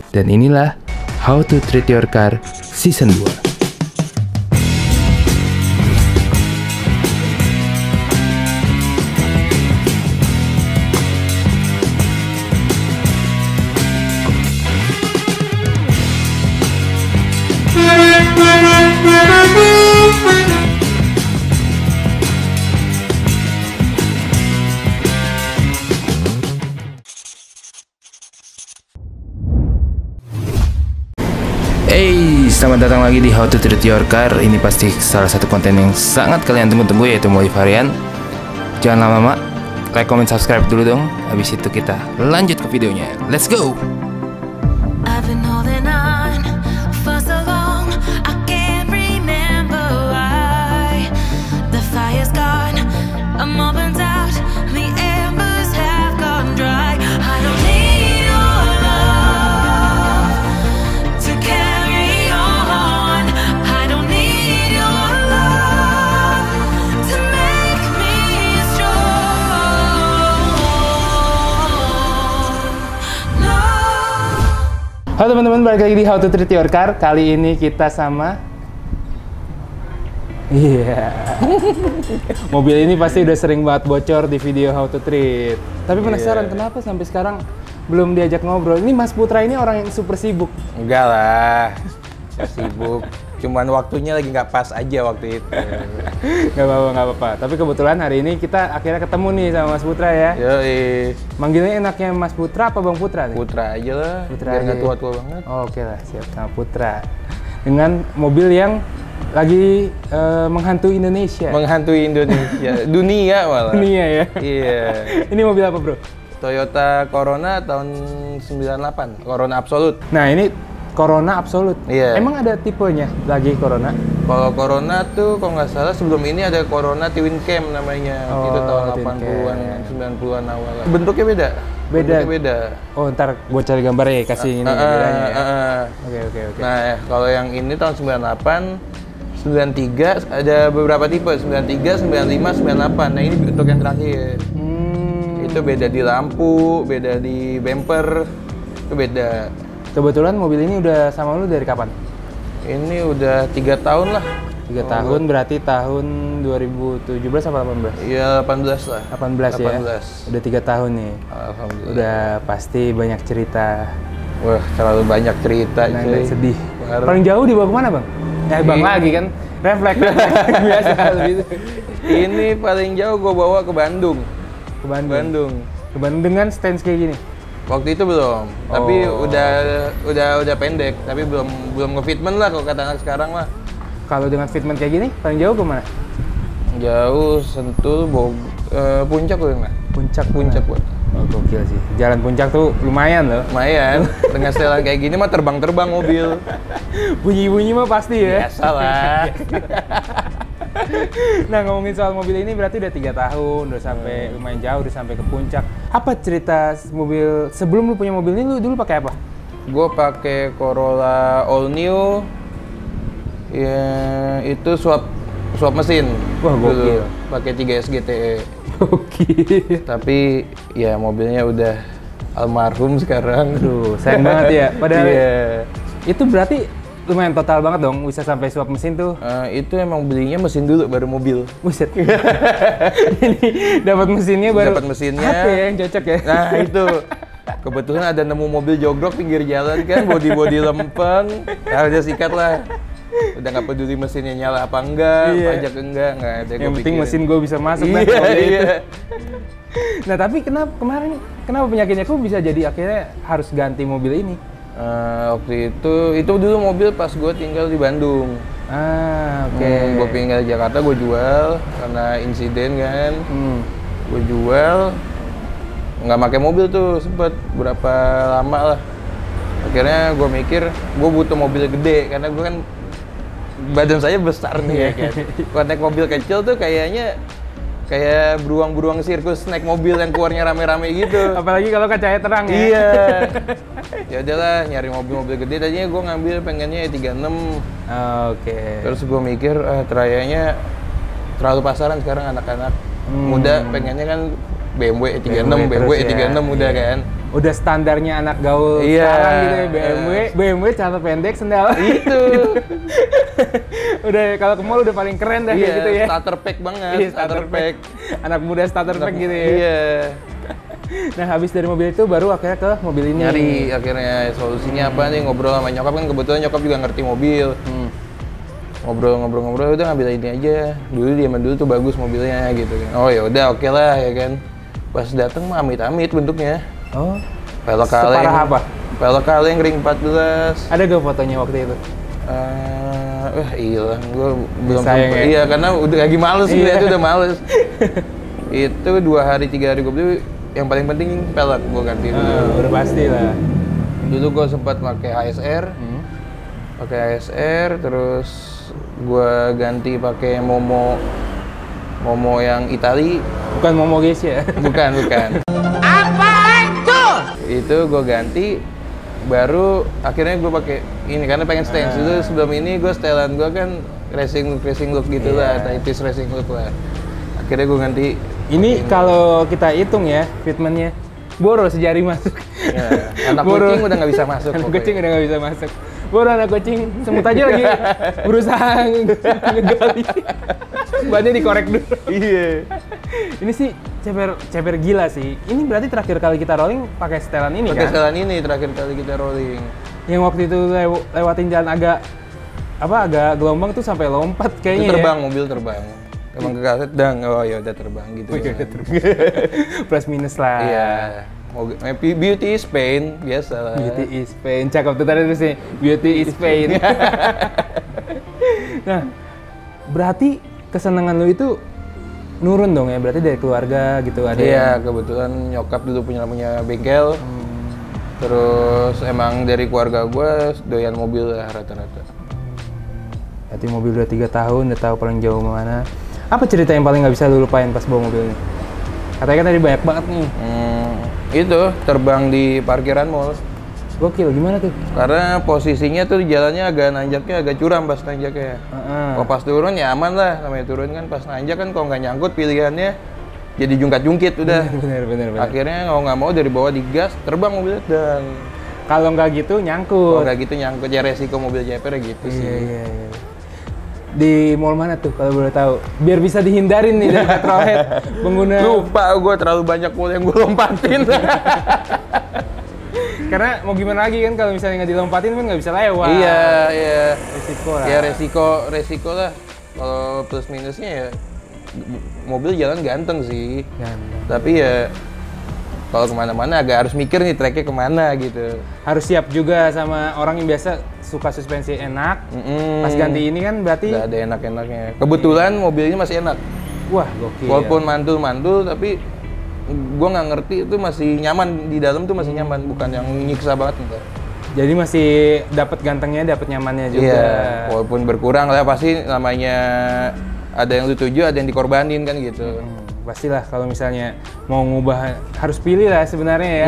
Dan inilah How to Treat Your Car Season 2. Selamat datang lagi di How to Treat Your Car. Ini pasti salah satu konten yang sangat kalian tunggu-tunggu, yaitu modif harian. Jangan lama-lama, like, comment, subscribe dulu dong. Habis itu kita lanjut ke videonya. Let's go! I've been holding on for so long, I can't remember why. The fire's gone, I'm all burnt out, the embers have gone dry. I don't need your love to carry on. I don't need your love to make me strong. No. Halo teman-teman, balik lagi di How to Treat Your Car. Kali ini kita sama mobil ini pasti udah sering banget bocor di video How to Treat. Tapi penasaran kenapa sampai sekarang belum diajak ngobrol. Ini Mas Putra ini orang yang super sibuk. Enggak lah, nggak sibuk. Cuman waktunya lagi nggak pas aja waktu itu. Gak apa-apa. Tapi kebetulan hari ini kita akhirnya ketemu nih sama Mas Putra ya. Yoi, Manggilnya enaknya Mas Putra apa Bang Putra nih? Putra aja lah, Putra biar aja. nggak tua-tua banget. Oke lah, siap sama Putra. Dengan mobil yang lagi menghantui Indonesia. Menghantui Indonesia, dunia malah. Dunia ya. Iya. Ini mobil apa, Bro? Toyota Corona tahun 98, Corona Absolute. Nah, ini Corona Absolute. Iya. Emang ada tipenya lagi Corona? Kalau Corona tuh kalau nggak salah sebelum ini ada Corona Twin Cam namanya. Oh, itu tahun Twin 80-an, Cam. 90-an awal. Bentuknya beda. Beda. Bentuknya beda. Oh, ntar gue cari gambarnya ya, kasih ini bedanya ya. Oke. Nah, kalau yang ini tahun 98, 93 ada beberapa tipe, 93, 95, 98. Nah, ini untuk yang terakhir. Itu beda di lampu, beda di bumper, itu beda. Kebetulan mobil ini udah sama lu dari kapan? Ini udah 3 tahun lah. 3 tahun, berarti tahun 2017 apa 18? Iya, 18 lah. 18 ya? 18. Udah 3 tahun nih. Alhamdulillah. Udah pasti banyak cerita. Wah, terlalu banyak cerita. Nah, cuy. sedih. Parah. Paling jauh dibawa kemana, Bang? Bang lagi kan? Refleks. Biasa gitu. Ini paling jauh gue bawa ke Bandung. Ke Bandung. Bandung. Ke Bandung dengan stance kayak gini? Waktu itu belum, tapi udah pendek, tapi belum ngefitment lah kalau kata anak sekarang lah. Kalau dengan fitment kayak gini, paling jauh kemana? Jauh, Sentul, Puncak udah nggak? Puncak buat. Oh, gokil sih. Jalan Puncak tuh lumayan loh. Lumayan, dengan setelan kayak gini mah terbang-terbang mobil. Bunyi-bunyi mah pasti ya. Biasa lah. Nah, ngomongin soal mobil ini berarti udah 3 tahun, udah sampai lumayan jauh, udah sampai ke puncak. Apa cerita mobil sebelum lu punya mobil ini, lu dulu pakai apa? Gue pakai Corolla All New. Ya, itu swap mesin. Wah, gokil. Pakai 3 SGTE. Gokil. Tapi ya mobilnya udah almarhum sekarang. Aduh, sayang banget ya. Padahal Iya. itu berarti lumayan total banget dong, bisa sampai swap mesin tuh. Itu emang belinya mesin dulu baru mobil. Buset. Ini dapat mesinnya baru. Dapat mesinnya. Apa ya yang cocok ya? Nah, itu. Kebetulan ada nemu mobil jogrok pinggir jalan kan, bodi lempeng. Nah, udah sikat lah. Udah nggak peduli mesinnya nyala apa enggak, Iya. pajak enggak ada. Yang penting mesin gue bisa masuk Iya, kan, mobil iya. itu. Nah, tapi kenapa penyakitnya kok bisa jadi akhirnya harus ganti mobil ini? Waktu itu dulu mobil pas gue tinggal di Bandung. Oke. Gue pindah di Jakarta, gue jual karena insiden kan. Gue jual, nggak pakai mobil tuh sempet berapa lama lah. Akhirnya gue mikir gue butuh mobil gede karena gue kan badan saya besar nih ya kan. Kalau naik mobil kecil tuh kayaknya kayak beruang-beruang sirkus naik mobil yang keluarnya rame-rame gitu. Apalagi kalau kacanya terang ya. Iya. Ya udahlah, nyari mobil-mobil gede. Tadinya gue ngambil pengennya E36. Oke. Terus gue mikir Trayanya terlalu pasaran sekarang anak-anak muda pengennya kan BMW E36, BMW terus E36 ya. muda Iya. kan. udah standarnya anak gaul Iya. sekarang gitu ya, BMW celana pendek, sendal. Itu. Udah kalau ke mall udah paling keren dah kayak Iya, gitu ya. starter pack banget. Iya, starter pack. Anak muda starter pack gitu ya. Iya. Nah, habis dari mobil itu baru akhirnya ke mobil ini. Nyari akhirnya solusinya apa nih, ngobrol sama nyokap kan, kebetulan nyokap juga ngerti mobil. Ngobrol-ngobrol udah ngambil ini aja. Dulu zaman dulu tuh bagus mobilnya gitu kan. Oh ya udah oke lah ya kan. Pas dateng mah amit-amit bentuknya. Oh. Pelek kaleng. Separah apa? Pelek kaleng ring 14. Ada gak fotonya waktu itu? Wah iya, gue belum Sayang sempet. ya? Iya karena udah lagi males Iya. itu udah males. Itu 2 hari 3 hari gue beli, yang paling penting pelek gue ganti dulu. Udah pasti lah. Dulu gue sempat pakai HSR, terus gue ganti pakai Momo yang Itali. Bukan Momo guys ya? Bukan. Apaan tuh? Itu gue ganti, baru akhirnya gue pakai ini karena pengen stance. Itu sebelum ini gue setelan gue kan racing look gitu lah, Taitis racing look lah. Akhirnya gue ganti. Ini kalau kita hitung ya fitmentnya, Boro sejari masuk. Ya, anak Boro. kucing udah nggak bisa masuk. Anak pokoknya. kucing udah nggak bisa masuk. Boro anak kucing, semut aja lagi berusaha ngegali. Bannya dikorek dulu. Iya. Ini sih ceper gila sih. Ini berarti terakhir kali kita rolling pakai setelan ini Pakai kan? setelan ini terakhir kali kita rolling. Yang waktu itu lewatin jalan agak gelombang tuh sampai lompat kayaknya Itu terbang, ya. mobil terbang. Emang ke kaset, dang, oh ya udah terbang gitu. Oh, iya, udah terbang. Plus minus lah. Iya. Beauty is pain, biasa lah. Beauty is pain. Cakep tuh tadi terus nih. Beauty is pain. Nah, berarti kesenangan lu itu nurun dong ya? Berarti dari keluarga gitu ada Iya, yang... kebetulan nyokap dulu punya bengkel. Terus emang dari keluarga gue doyan mobil lah rata-rata. Berarti mobil udah 3 tahun, udah tahu paling jauh mana. Apa cerita yang paling nggak bisa lu lupain pas bawa mobil ini? Katanya kan tadi banyak banget nih. Itu terbang di parkiran mall. Gokil, gimana tuh? Karena posisinya tuh jalannya agak nanjaknya agak curam pas nanjaknya. Kalau pas turun ya aman lah, namanya turun kan pas nanjak kan kalau nggak nyangkut pilihannya jadi jungkat-jungkit udah. Bener. Akhirnya kalau nggak mau dari bawah digas terbang mobilnya dan Kalau nggak gitu kalau nyangkut. nggak gitu nyangkut ya resiko mobil ceper gitu sih. Iya. Di mall mana tuh kalau boleh tahu? Biar bisa dihindarin nih dari petrolhead pengguna. Lupa gue terlalu banyak mall yang gue lompatin. Karena mau gimana lagi kan kalau misalnya nggak dilompatin kan nggak bisa lewat. Iya. Risiko lah. Ya resiko lah. Kalau plus minusnya ya mobil jalan ganteng sih. Ganteng. Tapi ya kalau kemana-mana agak harus mikir nih tracknya kemana gitu. Harus siap juga sama orang yang biasa suka suspensi enak. Pas ganti ini kan berarti Nggak ada enak-enaknya. Kebetulan mobil ini masih enak. wah gokil. Walaupun mantul-mantul tapi gua nggak ngerti itu masih nyaman di dalam tuh masih nyaman, bukan yang nyiksa banget enggak. Jadi masih dapat gantengnya, dapat nyamannya juga. Iya, walaupun berkurang lah pasti namanya ada yang lu tuju, ada yang dikorbanin kan gitu. Pastilah kalau misalnya mau ngubah harus pilih lah sebenarnya ya.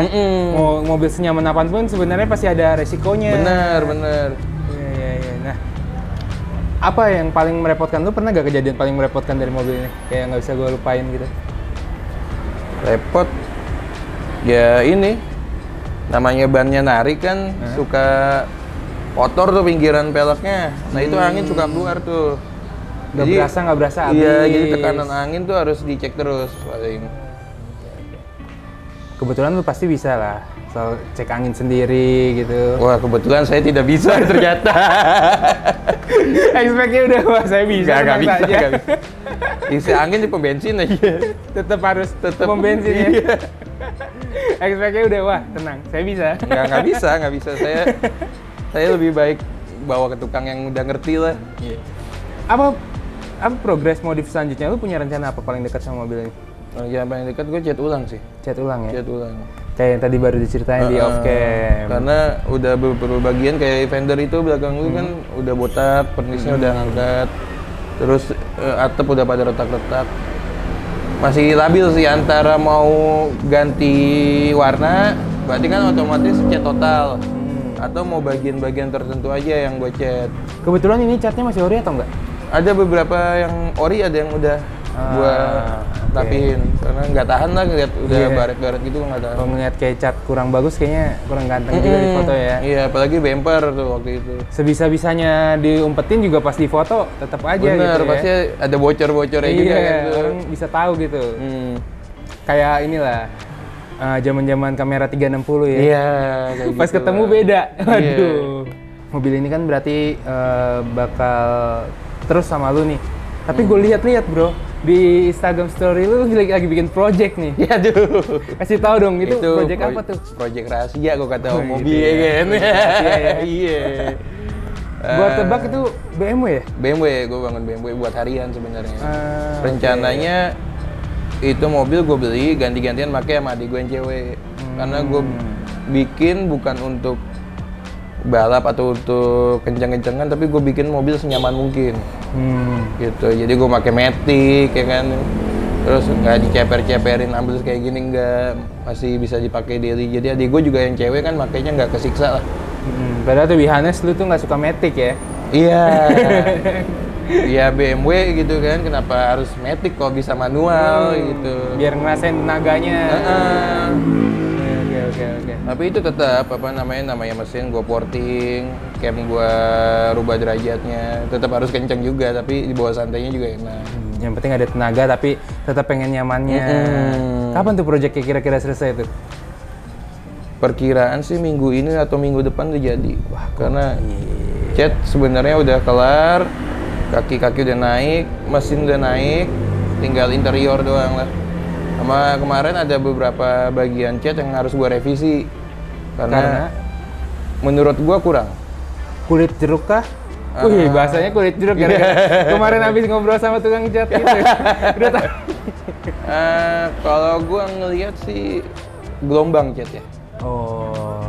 Mau mobil senyaman apapun sebenarnya pasti ada resikonya. Bener. Iya. Nah, apa yang paling merepotkan? Lu pernah gak kejadian paling merepotkan dari mobil ini? Kayak nggak bisa gue lupain gitu. Repot. Ya ini, namanya bannya narik kan suka kotor tuh pinggiran peleknya. Nah itu angin suka keluar tuh. Nggak berasa habis. Iya, jadi tekanan angin tuh harus dicek terus paling. Kebetulan lu pasti bisa lah, soal cek angin sendiri gitu. Wah kebetulan saya tidak bisa ternyata. Expect-nya udah, wah saya bisa. Nggak tenang saja. bisa. Isi angin di pom bensin aja. Tetap harus pom bensin ya. Iya. Expect-nya udah, wah tenang, saya bisa. Nggak bisa. Saya lebih baik bawa ke tukang yang udah ngerti lah. Apa progres modif selanjutnya? Lu punya rencana apa paling dekat sama mobil ini? Yang paling dekat gue cat ulang sih. Cat ulang ya? Cat ulang. Kayak yang tadi baru diceritain di off cam. Karena udah beberapa bagian kayak fender itu belakang lu kan udah botak, pernisnya udah ngangkat. Terus atap udah pada retak-retak. Masih labil sih antara mau ganti warna, berarti kan otomatis cat total. Atau mau bagian-bagian tertentu aja yang gue cat. Kebetulan ini catnya masih ori atau enggak? Ada beberapa yang ori, ada yang udah gua rapiin karena nggak tahan lah ngeliat udah Iya. baret-baret gitu nggak tahan. Kalau ngeliat kayak cat kurang bagus kayaknya kurang ganteng juga di foto ya. Iya, apalagi bumper tuh waktu itu. Sebisa-bisanya diumpetin juga pas di foto tetap aja Bener, gitu pasti ya. ada bocor-bocornya Iya, juga kan tuh. orang bisa tahu gitu. Kayak inilah zaman-zaman kamera 360 ya. Iya, kayak Pas gitu ketemu lah. beda. Iya. Waduh. Mobil ini kan berarti bakal terus sama lu nih. Tapi gue lihat-lihat bro, di Instagram story lu lagi bikin project nih. Iya tuh. Kasih tahu dong, itu project apa tuh? Project rahasia gua kata Oh, mobil gitu ya ya. kan. Rahasia ya. Iya. Gua tebak itu BMW ya? BMW, gue bangun BMW buat harian sebenarnya. Ah, Rencananya itu mobil gue beli ganti-gantian pakai sama adik gue yang cewek. Karena gue bikin bukan untuk balap atau untuk kencang-kencangan, tapi gue bikin mobil senyaman mungkin. Gitu. Jadi gue pakai Matic ya kan. Terus nggak diceper-ceperin ambles kayak gini, nggak, masih bisa dipakai daily. Jadi adik gue juga yang cewek kan makanya nggak kesiksa lah. Padahal tuh Bihanes lu tuh nggak suka Matic ya? Iya. Iya BMW gitu kan, kenapa harus Matic kok bisa manual gitu. Biar ngerasain tenaganya. Heeh. Oke. Tapi itu tetap namanya mesin gue porting, cam gue rubah derajatnya, tetap harus kenceng juga, tapi di bawah santainya juga enak. Yang penting ada tenaga tapi tetap pengen nyamannya. Kapan tuh proyeknya kira-kira selesai tuh? Perkiraan sih minggu ini atau minggu depan udah jadi. Wah, karena cat sebenarnya udah kelar, kaki-kaki udah naik, mesin udah naik, tinggal interior doang lah. Sama kemarin ada beberapa bagian cat yang harus gua revisi karena menurut gua kurang. Kulit jeruk kah? Wih, bahasanya kulit jeruk ya. Kemarin habis ngobrol sama tukang cat gitu. Udah tahu. Kalau gua ngelihat sih gelombang cat ya. Oh.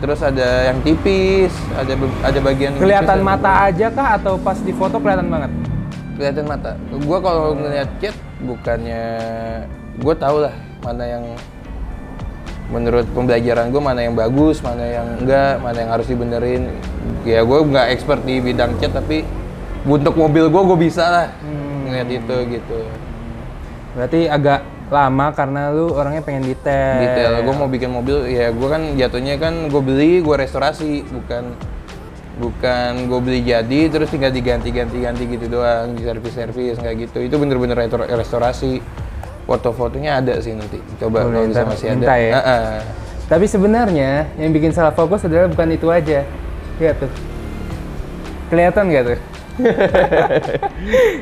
Terus ada yang tipis, ada bagian yang Kelihatan tipis, mata aja kah atau pas di foto kelihatan banget? kelihatan mata. Gua kalau ngelihat cat bukannya gua tahu lah mana yang menurut pembelajaran gue mana yang bagus, mana yang enggak, mana yang harus dibenerin. Ya gue nggak expert di bidang cat, tapi untuk mobil gue bisa lah ngeliat itu gitu. Berarti agak lama karena lu orangnya pengen detail. Detail. Gue mau bikin mobil, ya gue kan jatuhnya kan gue beli, gue restorasi, bukan gue beli jadi terus tinggal diganti gitu doang, di servis nggak gitu. Itu bener-bener restorasi. Foto-fotonya ada sih nanti. Coba kalau bisa masih ada. Ya. Tapi sebenarnya yang bikin salah fokus adalah bukan itu aja. Lihat tuh. Kelihatan nggak tuh?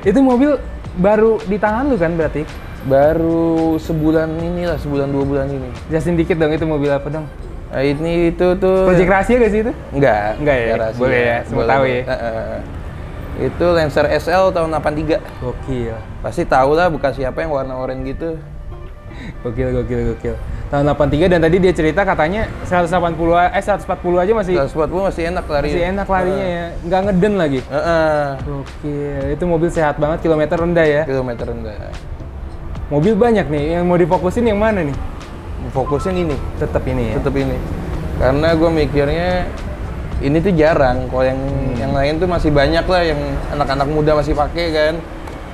Itu mobil baru di tangan lu kan berarti? Baru sebulan inilah, sebulan 2 bulan ini. Jelasin dikit dong, itu mobil apa dong? Nah, ini itu tuh. Project rahasia gak sih itu? Enggak ya? rahasia. Boleh ya, semua tahu ya. Itu Lancer SL tahun 83. Gokil. Pasti tahu lah bekas siapa yang warna oranye gitu. Gokil. Tahun 83 dan tadi dia cerita katanya 140 aja masih 140 masih enak lari. masih enak larinya ya. Nggak ngeden lagi. Gokil. Itu mobil sehat banget, kilometer rendah ya. Kilometer rendah. Mobil banyak nih, yang mau difokusin yang mana nih? Fokusnya ini. Tetap ini ya. Tetap ini. Karena gue mikirnya ini tuh jarang. Kalau yang lain tuh masih banyak lah yang anak-anak muda masih pakai kan.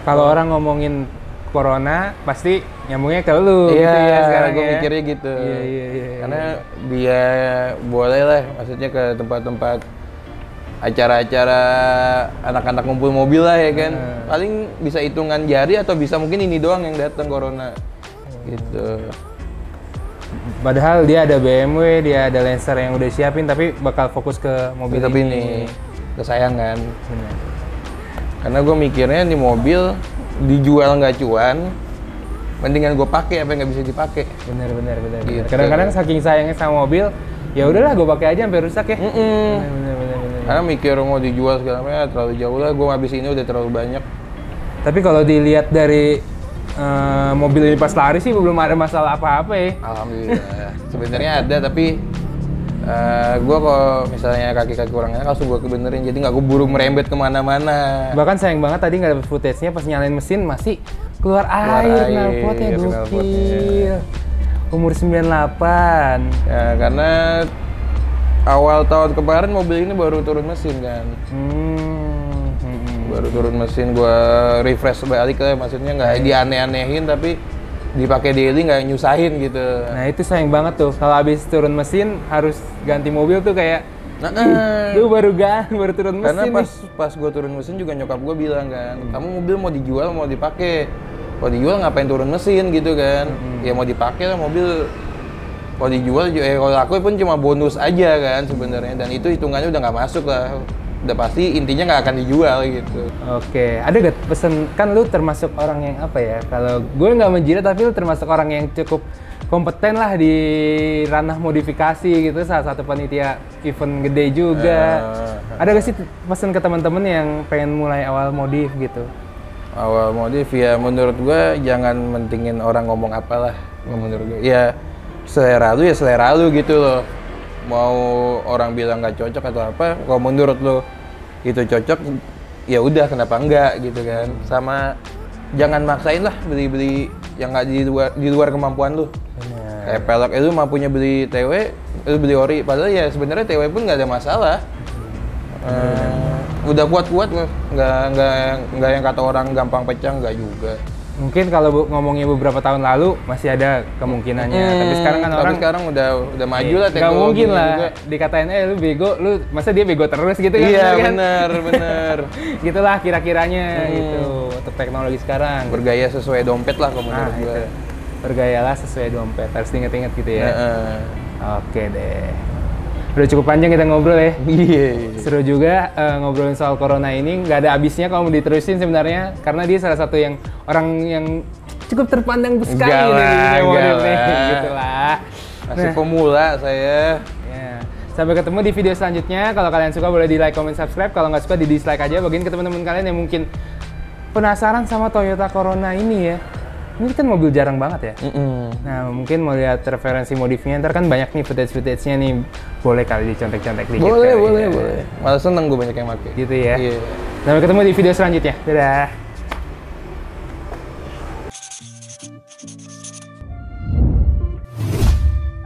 Kalau orang ngomongin Corona pasti nyambungnya ke lu Iya, gitu ya sekarang gue ya. mikirnya gitu. Iya. Karena dia boleh lah, maksudnya ke tempat-tempat acara-acara anak-anak ngumpul mobil lah ya kan. Paling bisa hitungan jari atau bisa mungkin ini doang yang datang Corona. Gitu. Padahal dia ada BMW, dia ada Lancer yang udah siapin, tapi bakal fokus ke mobil Tapi ini kesayangan. Benar. Karena gue mikirnya nih mobil dijual nggak cuan, mendingan gue pakai apa yang nggak bisa dipakai. Benar. Gitu. Kadang-kadang saking sayangnya sama mobil, ya udahlah gue pakai aja sampai rusak ya. Benar. Karena mikir mau dijual segala macam terlalu jauh lah, gue habis ini udah terlalu banyak. Tapi kalau dilihat dari mobil ini pas lari sih belum ada masalah apa-apa ya. Alhamdulillah. Sebenarnya ada, tapi gue kalau misalnya kaki-kaki kurang enak langsung gue kebenerin, jadi nggak keburu merembet kemana-mana. Bahkan sayang banget tadi nggak dapet footage-nya, pas nyalain mesin masih keluar air knalpotnya. Gokil. Umur 98. Ya, karena awal tahun kemarin mobil ini baru turun mesin kan. Baru turun mesin gue refresh balik lah, maksudnya nggak dianeh-anehin tapi dipakai daily nggak nyusahin gitu. Nah itu sayang banget tuh, kalau habis turun mesin harus ganti mobil tuh kayak lu baru turun mesin. Karena pas gue turun mesin juga nyokap gue bilang kan, kamu mobil mau dijual mau dipakai? Kalau dijual ngapain turun mesin gitu kan? Ya mau dipakai lah mobil. Kalau dijual, kalau aku pun cuma bonus aja kan sebenarnya, dan itu hitungannya udah nggak masuk lah. Udah pasti intinya nggak akan dijual gitu. Oke, ada gak pesen, kan lu termasuk orang yang apa ya, kalau gue nggak menjilat tapi lu termasuk orang yang cukup kompeten lah di ranah modifikasi gitu, salah satu panitia event gede juga. Ada gak sih pesan ke teman-teman yang pengen mulai awal modif gitu? Awal modif ya menurut gue jangan mentingin orang ngomong apalah. Menurut gue ya selera lu gitu loh. Mau orang bilang nggak cocok atau apa, kalau menurut lo itu cocok, ya udah kenapa enggak gitu kan. Sama jangan maksain lah beli yang nggak di luar kemampuan lu. Kayak pelek itu mampunya beli TW, lu beli ori, padahal ya sebenarnya TW pun nggak ada masalah. Udah kuat loh, nggak yang kata orang gampang pecah, nggak juga. Mungkin kalau ngomongnya beberapa tahun lalu masih ada kemungkinannya, tapi sekarang kan orang sekarang udah maju lah teknologi. Gak mungkin lah juga. Dikatain lu bego, lu masa dia bego terus gitu kan? Iya kan? benar. Gitulah kira-kiranya gitu untuk teknologi sekarang. Bergaya sesuai dompet lah kalau menurut gue. Bergayalah sesuai dompet, harus diinget-inget gitu ya. Oke deh. Udah cukup panjang kita ngobrol ya. Iya. Seru juga ngobrolin soal corona ini, nggak ada habisnya kalau mau diterusin sebenarnya, karena dia salah satu yang orang yang cukup terpandang sekali di model nih, gitulah. Masih pemula saya. Ya. Sampai ketemu di video selanjutnya. Kalau kalian suka boleh di like, comment, subscribe. Kalau nggak suka di dislike aja. Bagiin ke teman-teman kalian yang mungkin penasaran sama Toyota Corona ini ya. Ini kan mobil jarang banget ya. Nah, mungkin mau lihat referensi modifnya, ntar kan banyak nih footage-nya nih. Boleh kali dicontek-contek dikit. Boleh. Malah seneng gue banyak yang pakai. Gitu ya. Iya. Sampai ketemu di video selanjutnya. Dadah.